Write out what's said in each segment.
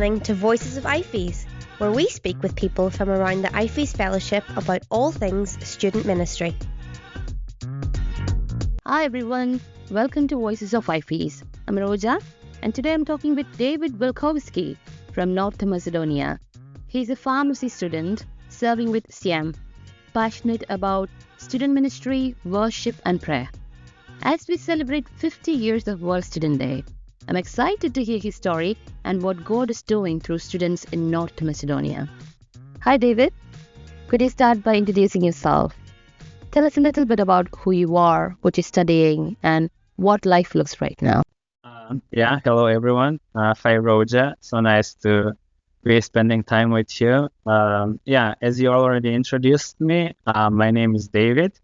listening to Voices of IFES, where we speak with people from around the IFES Fellowship about all things student ministry. Hi everyone, welcome to Voices of IFES. I'm Roja, and today I'm talking with David Velkovski from North Macedonia. He's a pharmacy student serving with SIAM, passionate about student ministry, worship and prayer. As we celebrate 50 years of World Student Day, I'm excited to hear his story and what God is doing through students in North Macedonia. Hi David, could you start by introducing yourself? Tell us a little bit about who you are, what you're studying, and what life looks right now. Hello everyone. Hi Roja, so nice to be spending time with you. As you already introduced me, my name is David.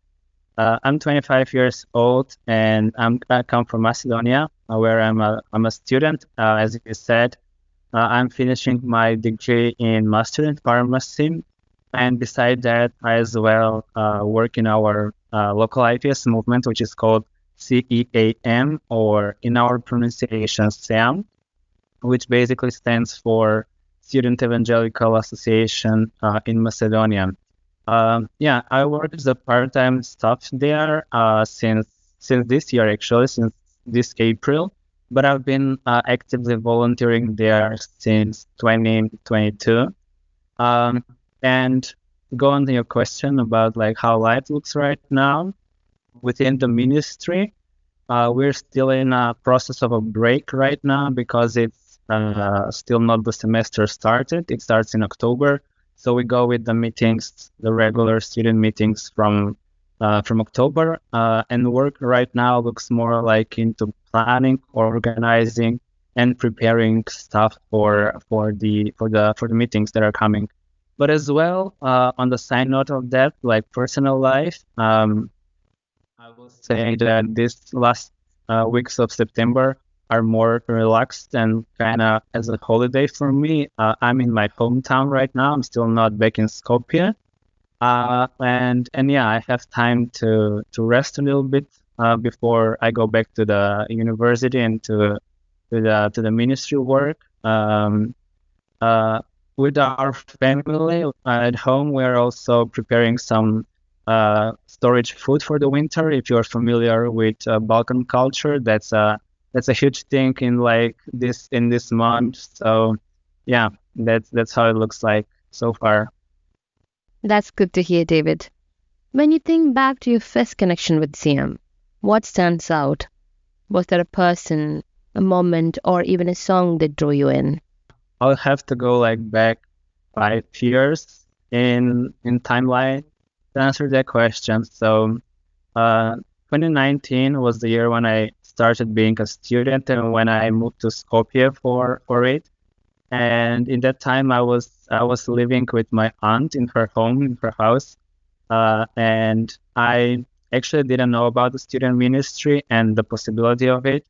I'm 25 years old and I come from Macedonia, where I'm a student. As you said, I'm finishing my degree in Master in Pharmacy, and beside that, I as well work in our local IFES movement, which is called CEAM, or in our pronunciation, SAM, which basically stands for Student Evangelical Association in Macedonia. I work as a part-time staff there since this year, actually, since this April. But I've been actively volunteering there since 2022. And go on to your question about like how life looks right now within the ministry. We're still in a process of a break right now because it's still not the semester started. It starts in October. So we go with the meetings, the regular student meetings from October, and work right now looks more like into planning, organizing, and preparing stuff for the meetings that are coming. But as well, on the side note of that, like personal life, I will say that this last weeks of September are more relaxed and kind of as a holiday for me. I'm in my hometown right now. I'm still not back in Skopje. I have time to rest a little bit before I go back to the university and to the ministry work. With our family at home, we're also preparing some storage food for the winter. If you're familiar with Balkan culture, that's a huge thing in this month. So that's how it looks like so far. That's good to hear, David. When you think back to your first connection with SIAM, what stands out? Was there a person, a moment, or even a song that drew you in? I'll have to go back 5 years in timeline to answer that question. So 2019 was the year when I started being a student and when I moved to Skopje for it. And in that time, I was living with my aunt in her home, in her house, and I actually didn't know about the student ministry and the possibility of it.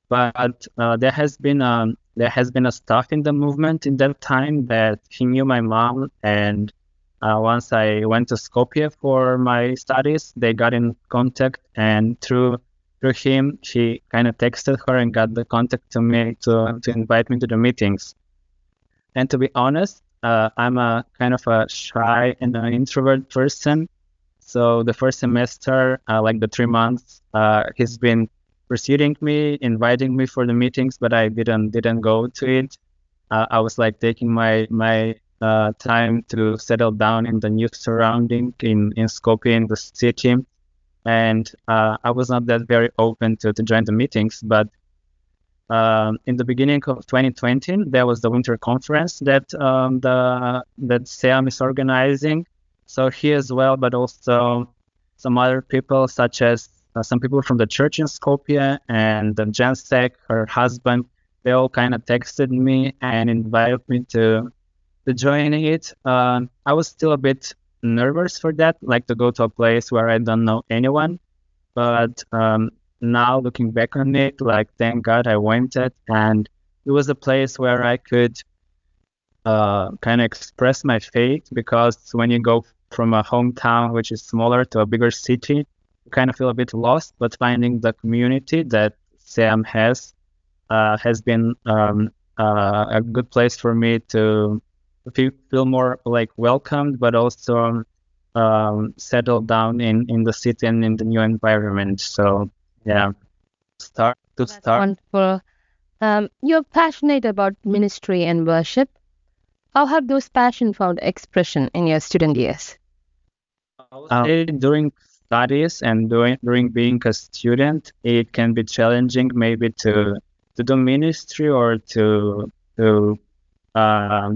But there has been a staff in the movement in that time that he knew my mom, and once I went to Skopje for my studies, they got in contact, and through him, she kind of texted her and got the contact to me to invite me to the meetings. And to be honest, I'm a kind of a shy and an introvert person. So the first semester, the 3 months, he's been pursuing me, inviting me for the meetings, but I didn't go to it. I was taking my time to settle down in the new surrounding in Skopje, in the city. And I was not that very open to join the meetings. But in the beginning of 2020, there was the winter conference that SEAM is organizing. So he as well, but also some other people, such as some people from the church in Skopje and Jensek, her husband, they all kind of texted me and invited me to join it. I was still a bit nervous for that, to go to a place where I don't know anyone. But now looking back on it, thank God I went it, and it was a place where I could kind of express my faith, because when you go from a hometown which is smaller to a bigger city, you kind of feel a bit lost. But finding the community that Sam has been a good place for me to feel more like welcomed, but also settle down in the city and in the new environment. So yeah, start. Wonderful. You're passionate about ministry and worship. How have those passion found expression in your student years? During studies and during being a student, it can be challenging maybe to do ministry or to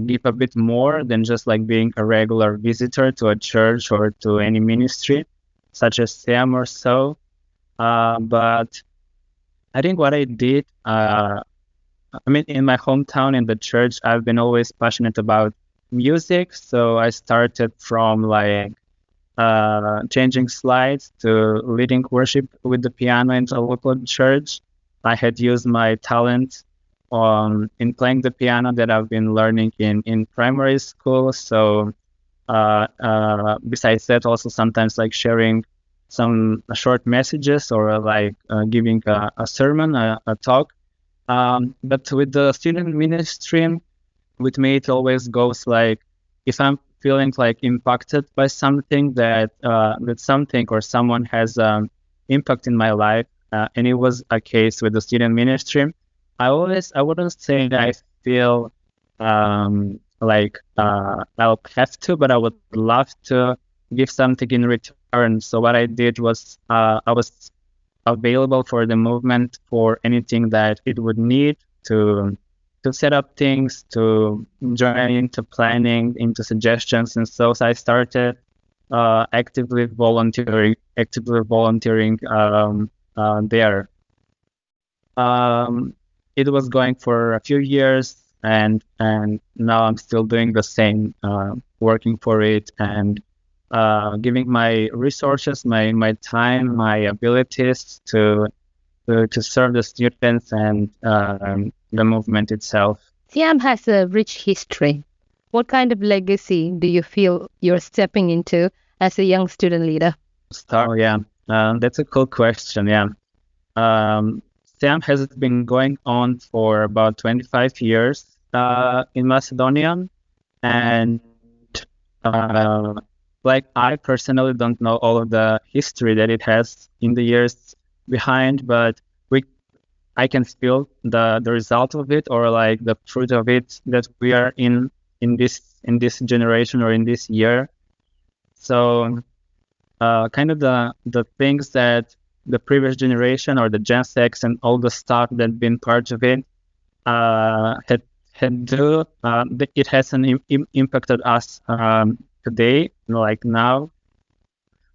give a bit more than just like being a regular visitor to a church or to any ministry, such as Sam or so. But I think what I did, I mean, in my hometown in the church, I've been always passionate about music. So I started from like changing slides to leading worship with the piano in a local church. I had used my talent in playing the piano that I've been learning in primary school. So besides that, also sometimes like sharing some short messages or like giving a sermon, a talk. But with the student ministry, with me, it always goes like, if I'm feeling like impacted by something that something or someone has impact in my life, and it was a case with the student ministry, I wouldn't say that I feel like I'll have to, but I would love to give something in return. So what I did was I was available for the movement for anything that it would need to set up things, to join into planning, into suggestions, and so I started actively volunteering there. It was going for a few years, and now I'm still doing the same, working for it and giving my resources, my time, my abilities to serve the students and the movement itself. Siam has a rich history. What kind of legacy do you feel you're stepping into as a young student leader? That's a cool question. Siam has been going on for about 25 years in Macedonia, and like I personally don't know all of the history that it has in the years behind, but I can feel the result of it, or like the fruit of it, that we are in this generation or in this year. So kind of the things that the previous generation or the Gen X and all the stuff that been part of it it hasn't impacted us today, like now.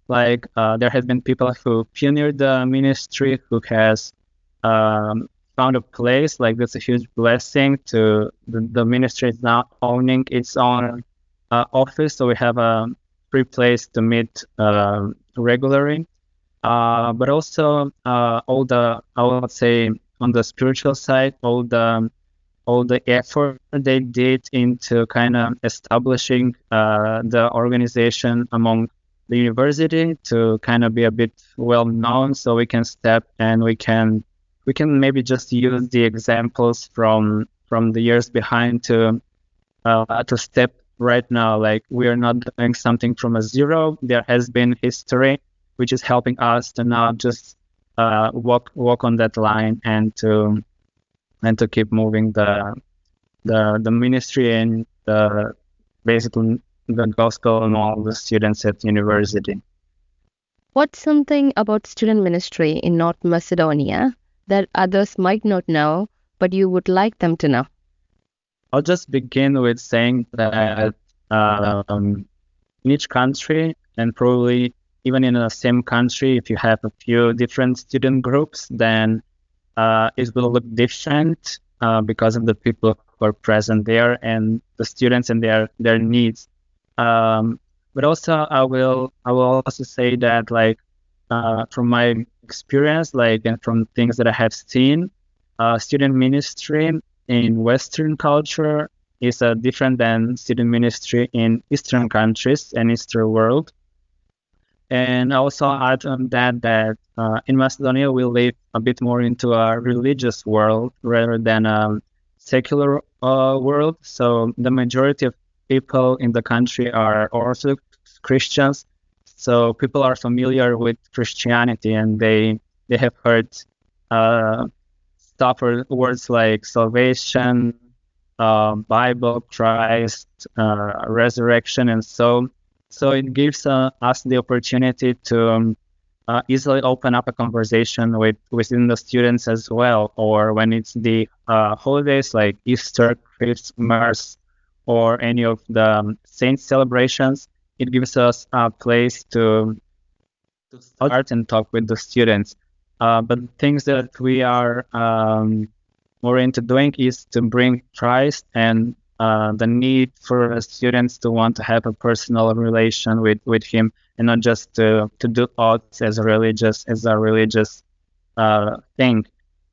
Like there has been people who pioneered the ministry, who has found a place. Like that's a huge blessing. To the ministry is now owning its own office, so we have a free place to meet regularly. But also all the, I would say, on the spiritual side, all the effort they did into kind of establishing the organization among the university to kind of be a bit well known, so we can step and we can maybe just use the examples from the years behind to step right now. Like we are not doing something from a zero. There has been history which is helping us to now just walk on that line and to keep moving the ministry and basically the gospel and all the students at university. What's something about student ministry in North Macedonia that others might not know, but you would like them to know? I'll just begin with saying that in each country, and probably even in the same country, if you have a few different student groups, then it will look different because of the people who are present there and the students and their needs. But also, I will also say that, like, from my experience, like, and from things that I have seen, student ministry in Western culture is different than student ministry in Eastern countries and Eastern world. And also add on that in Macedonia we live a bit more into a religious world rather than a secular world. So the majority of people in the country are Orthodox Christians. So people are familiar with Christianity, and they have heard stuff or words like salvation, Bible, Christ, resurrection, and so it gives us the opportunity to easily open up a conversation within the students as well. Or when it's the holidays like Easter, Christmas, or any of the saint celebrations, it gives us a place to start and talk with the students. But things that we are more into doing is to bring Christ and the need for students to want to have a personal relation with Him, and not just to do odds as a religious thing.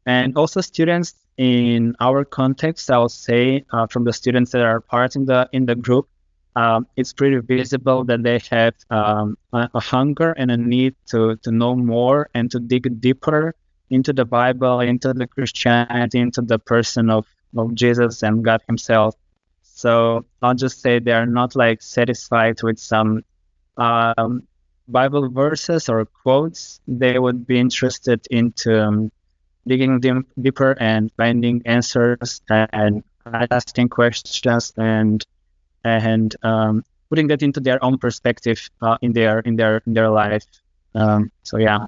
And also students in our context, I will say, from the students that are part in the group, it's pretty visible that they have a hunger and a need to know more and to dig deeper into the Bible, into the Christianity, into the person of Jesus and God Himself. So I'll just say they are not like satisfied with some Bible verses or quotes. They would be interested into digging deeper and finding answers and asking questions and putting that into their own perspective in their life. So yeah.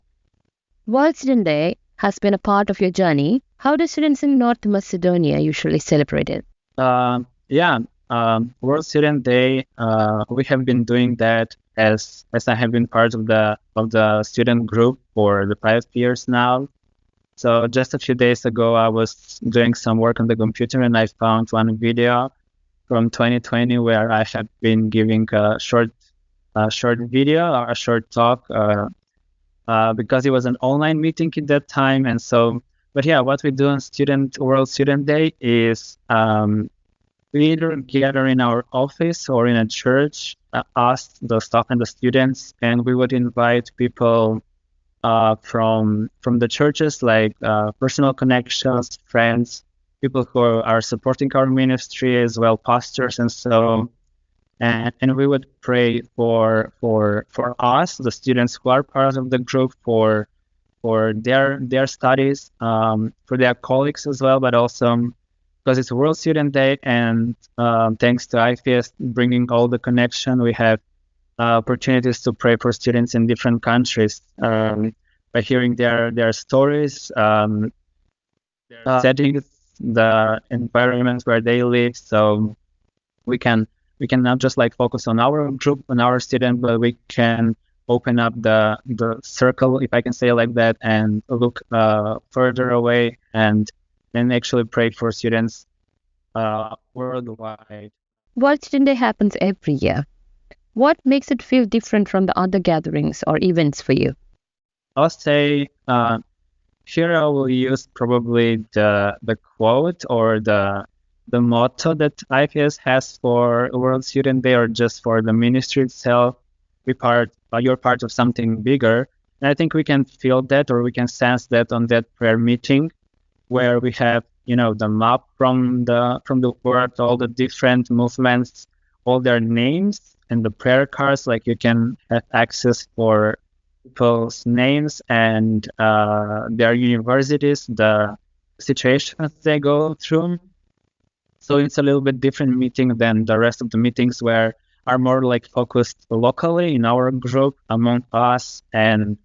World Student Day has been a part of your journey. How do students in North Macedonia usually celebrate it? World Student Day. We have been doing that as I have been part of the student group for the 5 years now. So just a few days ago, I was doing some work on the computer and I found one video from 2020 where I have been giving a short video or a short talk because it was an online meeting at that time. And so, but yeah, what we do on World Student Day is we either gather in our office or in a church, us, the staff and the students, and we would invite people from the churches, like personal connections, friends, people who are supporting our ministry as well, pastors, and so. And we would pray for us, the students who are part of the group, for their studies, for their colleagues as well, but also because it's World Student Day, and thanks to IFES bringing all the connection, we have opportunities to pray for students in different countries by hearing their stories, their settings, the environment where they live. So we can not just like focus on our group, on our student, but we can open up the circle, if I can say it like that, and look further away and actually pray for students worldwide. World Student Day happens every year. What makes it feel different from the other gatherings or events for you? I'll say here I will use probably the quote or the motto that IFES has for World Student Day, or just for the ministry itself. You're part of something bigger, and I think we can feel that, or we can sense that on that prayer meeting, where we have the map from the world, all the different movements, all their names, and the prayer cards. Like you can have access for people's names and their universities, the situations they go through. So it's a little bit different meeting than the rest of the meetings, where are more like focused locally in our group, among us and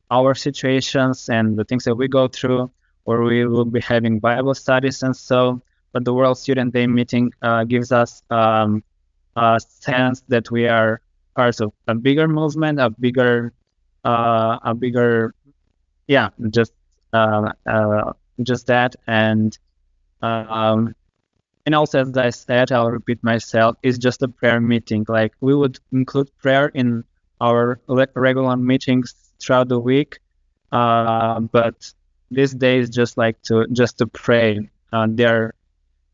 our situations and the things that we go through, or we will be having Bible studies and so. But the World Student Day meeting gives us a sense that we are part of a bigger movement, just that. And also, as I said, I'll repeat myself, it's just a prayer meeting. Like we would include prayer in our regular meetings throughout the week, but this day is just to pray.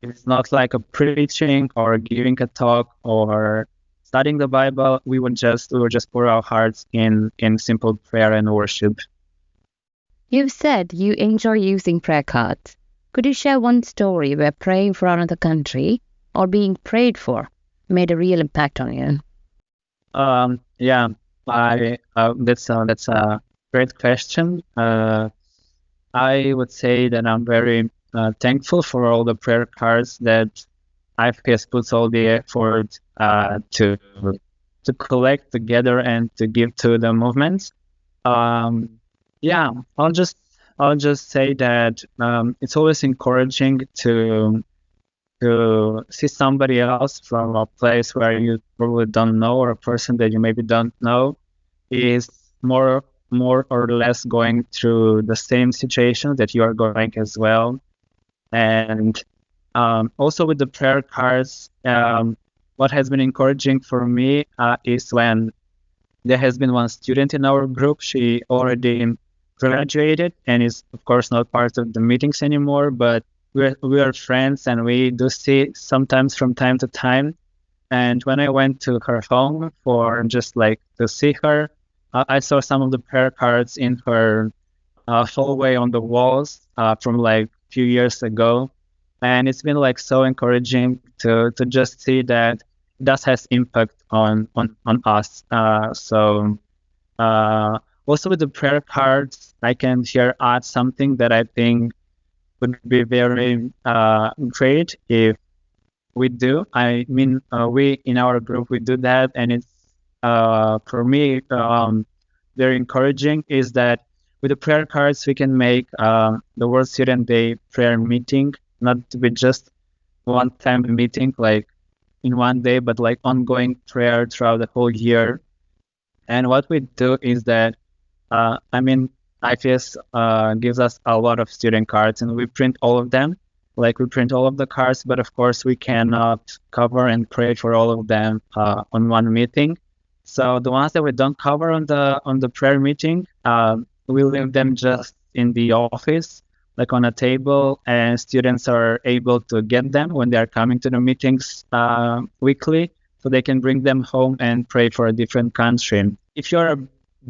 It's not like a preaching or giving a talk or studying the Bible. We would just pour our hearts in simple prayer and worship. You've said you enjoy using prayer cards. Could you share one story where praying for another country or being prayed for made a real impact on you? Yeah, that's a great question. I would say that I'm very thankful for all the prayer cards that IFES puts all the effort to collect together and to give to the movements. Yeah, I'll just say that it's always encouraging to see somebody else from a place where you probably don't know, or a person that you maybe don't know is more or less going through the same situation that you are going as well. And also with the prayer cards, what has been encouraging for me is when there has been one student in our group. She already graduated and is, of course, not part of the meetings anymore, but we are friends and we do see sometimes from time to time. And when I went to her home for just like to see her, I saw some of the prayer cards in her hallway on the walls from like a few years ago. And it's been like so encouraging to just see that it does has impact on us. Also with the prayer cards, I can here add something that I think would be very great if we do. I mean, we in our group, we do that. And it's, for me, very encouraging is that with the prayer cards, we can make the World Student Day prayer meeting not to be just one-time meeting, like in one day, but like ongoing prayer throughout the whole year. And what we do is that, IFES gives us a lot of student cards and we print all of them. Like we print all of the cards, but of course we cannot cover and pray for all of them on one meeting. So the ones that we don't cover on the prayer meeting, we leave them just in the office, like on a table, and students are able to get them when they are coming to the meetings weekly, so they can bring them home and pray for a different country. If you're a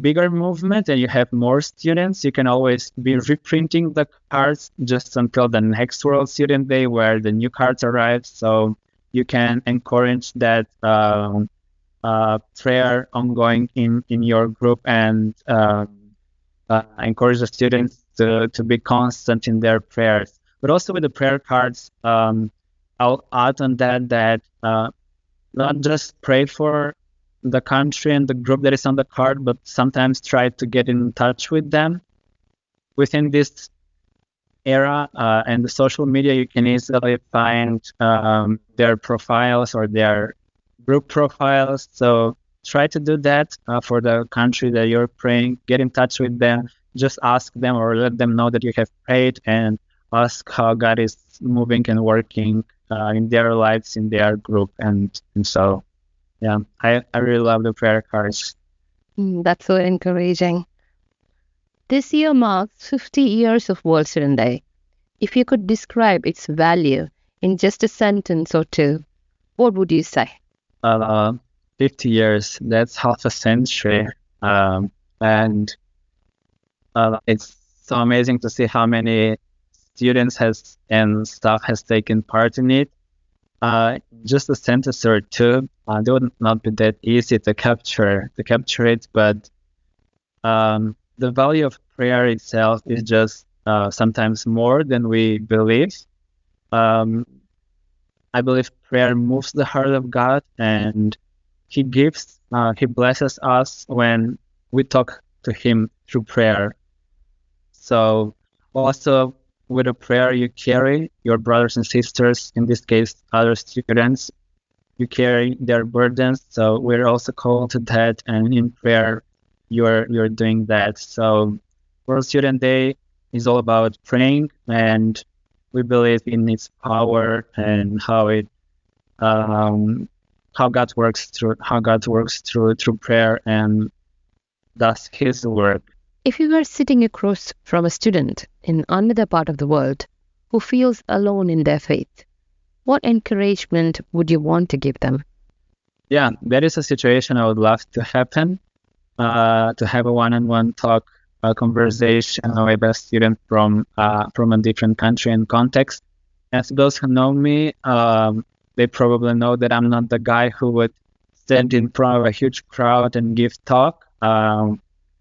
bigger movement and you have more students, you can always be reprinting the cards just until the next World Student Day where the new cards arrive. So you can encourage that prayer ongoing in your group and encourage the students to be constant in their prayers. But also with the prayer cards, I'll add on that not just pray for the country and the group that is on the card, but sometimes try to get in touch with them. Within this era and the social media, you can easily find their profiles or their group profiles. So try to do that for the country that you're praying. Get in touch with them. Just ask them or let them know that you have prayed and ask how God is moving and working in their lives, in their group. And so, yeah, I really love the prayer cards. That's so encouraging. This year marks 50 years of World Student Day. If you could describe its value in just a sentence or two, what would you say? 50 years, that's half a century. And it's so amazing to see how many students and staff has taken part in it. Just a sentence or two, they would not be that easy to capture it, but the value of prayer itself is just sometimes more than we believe. I believe prayer moves the heart of God, and He blesses us when we talk to Him through prayer. So also with a prayer, you carry your brothers and sisters, in this case, other students, you carry their burdens. So we're also called to that, and in prayer, you're doing that. So World Student Day is all about praying, and we believe in its power and how God works through prayer and does His work. If you were sitting across from a student in another part of the world who feels alone in their faith, what encouragement would you want to give them? Yeah, that is a situation I would love to happen, to have a one-on-one talk a conversation with a student from a different country and context. As those who know me, they probably know that I'm not the guy who would stand in front of a huge crowd and give talk.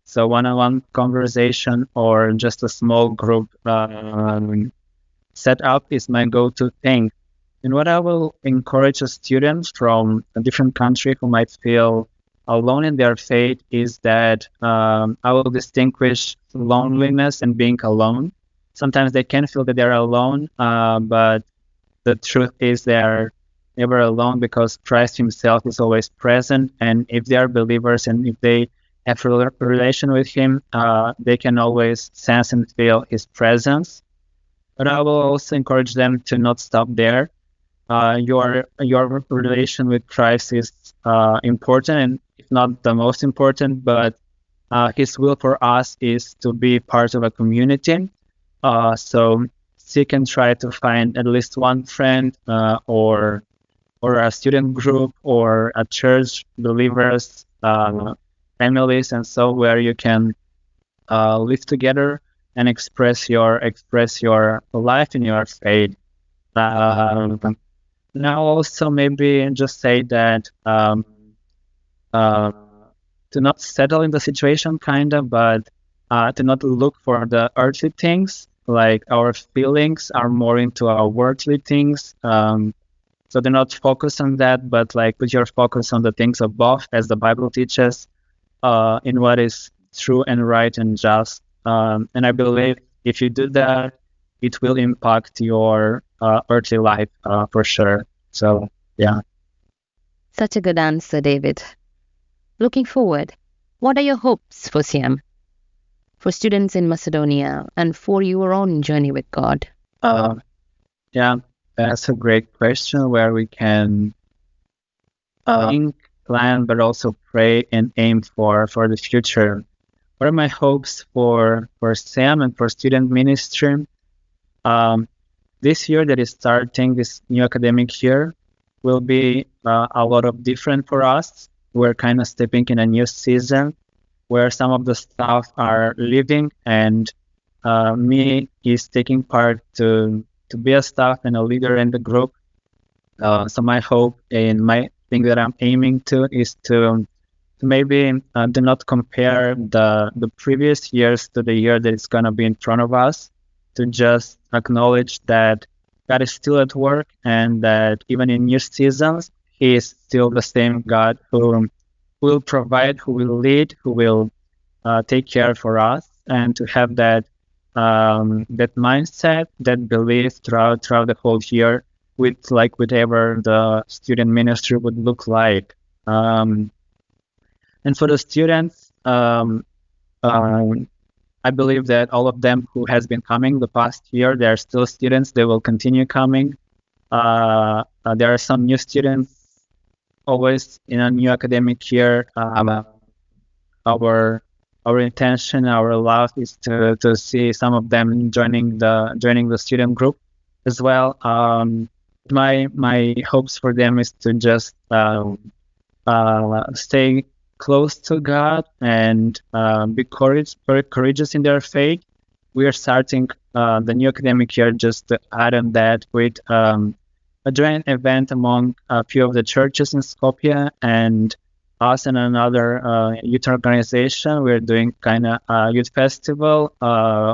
So one-on-one conversation or just a small group setup is my go-to thing. And what I will encourage a student from a different country who might feel alone in their faith is that I will distinguish loneliness and being alone. Sometimes they can feel that they're alone, but the truth is they're never alone because Christ himself is always present. And if they are believers and if they have a relation with him, they can always sense and feel his presence. But I will also encourage them to not stop there. Your relation with Christ is important, and if not the most important, but his will for us is to be part of a community. So seek and try to find at least one friend or a student group or a church, believers, families, and so where you can live together and express your life and your faith. Now also maybe just say that to not settle in the situation but to not look for the earthly things, like our feelings are more into our worldly things. So do not focus on that, but like put your focus on the things above, as the Bible teaches, in what is true and right and just. And I believe if you do that, it will impact your earthly life for sure. So, yeah. Such a good answer, David. Looking forward, what are your hopes for Siam, for students in Macedonia, and for your own journey with God? Yeah, that's a great question where we can think, plan, but also pray and aim for the future. What are my hopes for SAM and for student ministry? This year that is starting, this new academic year, will be a lot of different for us. We're kind of stepping in a new season where some of the staff are leaving, and me is taking part to be a staff and a leader in the group. So my hope and my thing that I'm aiming to is to maybe do not compare the previous years to the year that is going to be in front of us, to just acknowledge that God is still at work and that even in new seasons, He is still the same God who will provide, who will lead, who will take care for us, and to have that mindset, that belief throughout the whole year, with like whatever the student ministry would look like. And for the students, I believe that all of them who has been coming the past year, they are still students. They will continue coming. There are some new students always in a new academic year. Our intention, our love is to see some of them joining the student group as well. My hopes for them is to just stay close to God and be very courageous in their faith. We are starting the new academic year just to add on that with a joint event among a few of the churches in Skopje and us and another youth organization. We're doing kind of a youth festival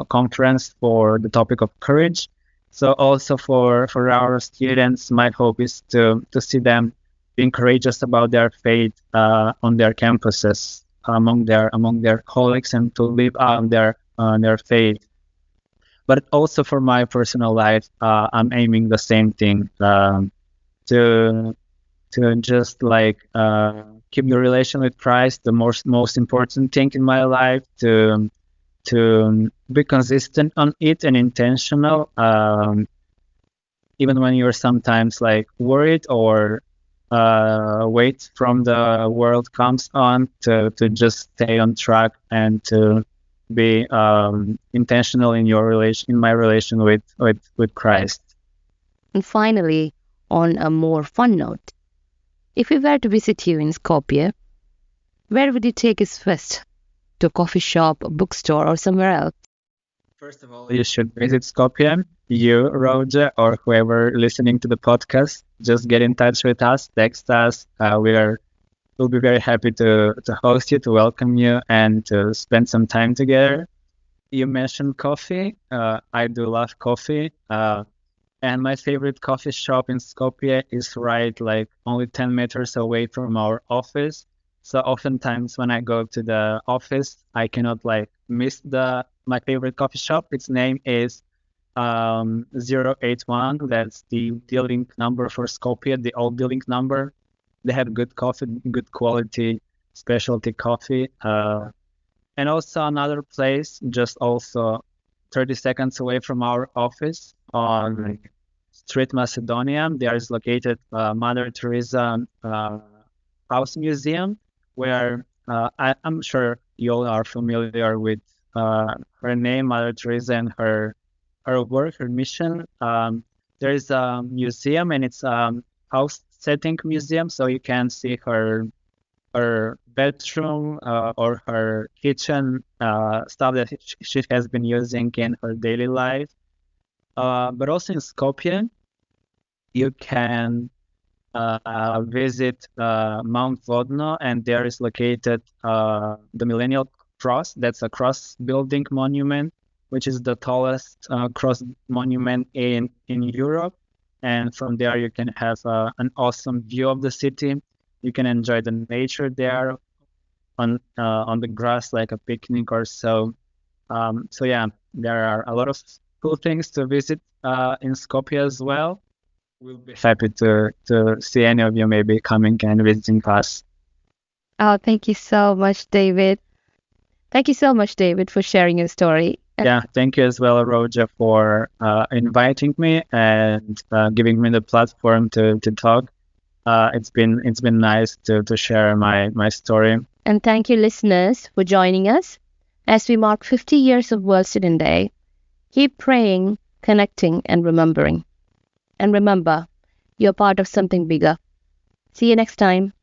conference for the topic of courage. So also for our students, my hope is to see them being courageous about their faith on their campuses, among their colleagues, and to live out their faith. But also for my personal life, I'm aiming the same thing, to just like keep the relation with Christ, the most important thing in my life, to be consistent on it and intentional, even when you're sometimes like worried or weight from the world comes on, to just stay on track and to be intentional in my relation with Christ. And finally, on a more fun note, if we were to visit you in Skopje, where would you take us first? to a coffee shop, a bookstore, or somewhere else? First of all, you should visit Skopje. You, Roja, or whoever listening to the podcast, just get in touch with us, text us. We'll be very happy to host you, to welcome you, and to spend some time together. You mentioned coffee. I do love coffee. And my favorite coffee shop in Skopje is right like only 10 meters away from our office. So oftentimes when I go to the office, I cannot like miss my favorite coffee shop. Its name is 081. That's the link number for Skopje, the old link number. They have good coffee, good quality, specialty coffee. And also another place, just also 30 seconds away from our office on North Macedonia. There is located Mother Teresa House Museum, where I'm sure you all are familiar with her name, Mother Teresa, and her work, her mission. There is a museum, and it's house setting museum, so you can see her bedroom or her kitchen stuff that she has been using in her daily life. But also in Skopje, you can visit Mount Vodno, and there is located the Millennial Cross. That's a cross building monument, which is the tallest cross monument in Europe. And from there, you can have an awesome view of the city. You can enjoy the nature there on the grass, like a picnic or so. So yeah, there are a lot of cool things to visit in Skopje as well. We'll be happy to see any of you maybe coming and visiting us. Oh, thank you so much, David. Thank you so much, David, for sharing your story. Yeah, thank you as well, Roja, for inviting me and giving me the platform to talk. It's been nice to share my story. And thank you, listeners, for joining us as we mark 50 years of World Student Day. Keep praying, connecting, and remembering. And remember, you're part of something bigger. See you next time.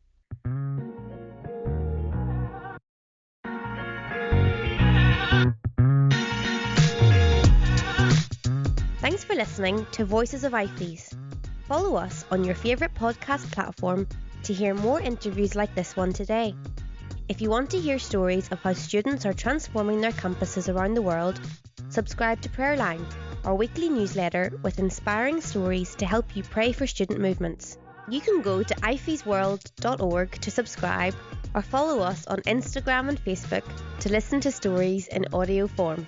Thanks for listening to Voices of IFES. Follow us on your favourite podcast platform to hear more interviews like this one today. If you want to hear stories of how students are transforming their campuses around the world, subscribe to Prayer Line, our weekly newsletter with inspiring stories to help you pray for student movements. You can go to ifesworld.org to subscribe or follow us on Instagram and Facebook to listen to stories in audio form.